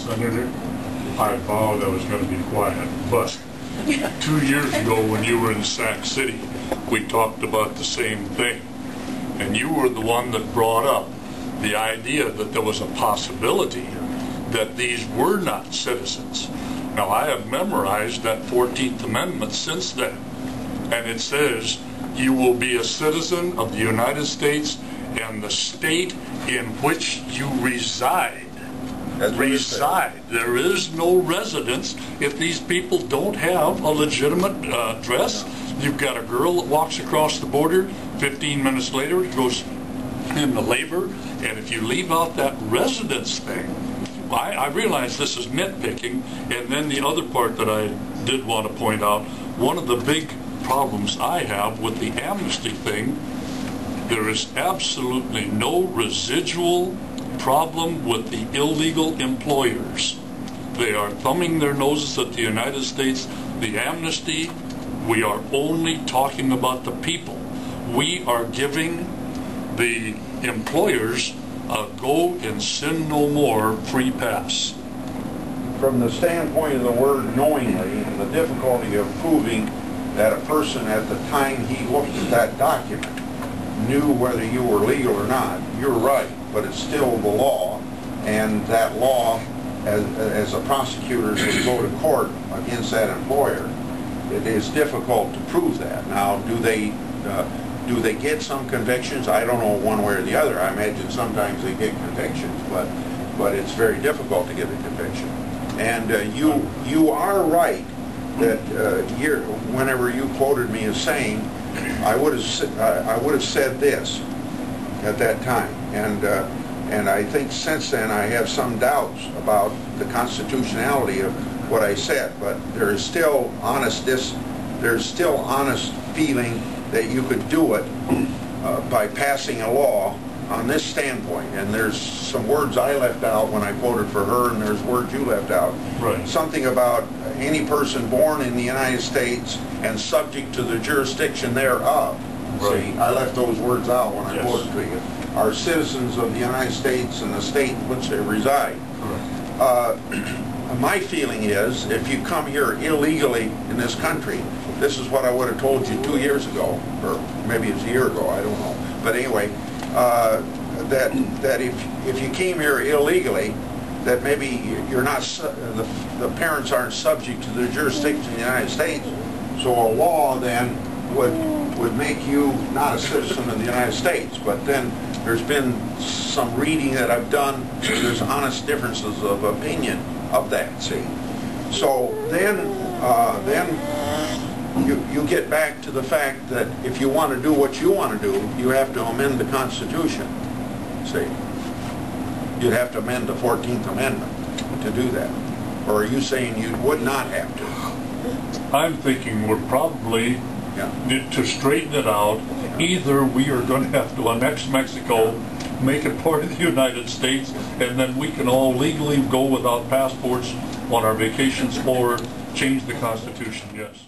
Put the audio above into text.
Senator, I vowed I was going to be quiet, but 2 years ago when you were in Sac City, we talked about the same thing. And you were the one that brought up the idea that there was a possibility that these were not citizens. Now, I have memorized that 14th Amendment since then, and it says, you will be a citizen of the United States and the state in which you reside. Reside. There is no residence if these people don't have a legitimate address. You've got a girl that walks across the border, 15 minutes later goes into labor, and if you leave out that residence thing, I realize this is nitpicking, and then the other part that I did want to point out, one of the big problems I have with the amnesty thing, there is absolutely no residual problem with the illegal employers. They are thumbing their noses at the United States. The amnesty, we are only talking about the people. We are giving the employers a go and sin no more free pass. From the standpoint of the word knowingly and the difficulty of proving that a person at the time he looked at that document knew whether you were legal or not, you're right, but it's still the law, and that law, as the prosecutors would go to court against that employer, it is difficult to prove that. Now, do they get some convictions? I don't know one way or the other. I imagine sometimes they get convictions, but it's very difficult to get a conviction. And you are right that whenever you quoted me as saying, I would have said this at that time, and I think since then I have some doubts about the constitutionality of what I said, but there is still there's still honest feeling that you could do it by passing a law on this standpoint. And there's some words I left out when I quoted for her, and there's words you left out. Right. Something about any person born in the United States and subject to the jurisdiction thereof. Right. See, I left those words out when I quoted to you. Are citizens of the United States and the state in which they reside. My feeling is, if you come here illegally in this country, this is what I would have told you 2 years ago, or maybe it's a year ago, I don't know. But anyway, that if you came here illegally, that maybe you're not, the parents aren't subject to the jurisdiction of the United States, so a law then would make you not a citizen of the United States. But then there's been some reading that I've done, there's honest differences of opinion of that, see. So then you get back to the fact that if you want to do what you want to do, you have to amend the Constitution, see. You'd have to amend the 14th Amendment to do that. Or are you saying you would not have to? I'm thinking we're probably, to straighten it out, either we are going to have to annex Mexico, make it part of the United States, and then we can all legally go without passports on our vacations, or change the Constitution, yes.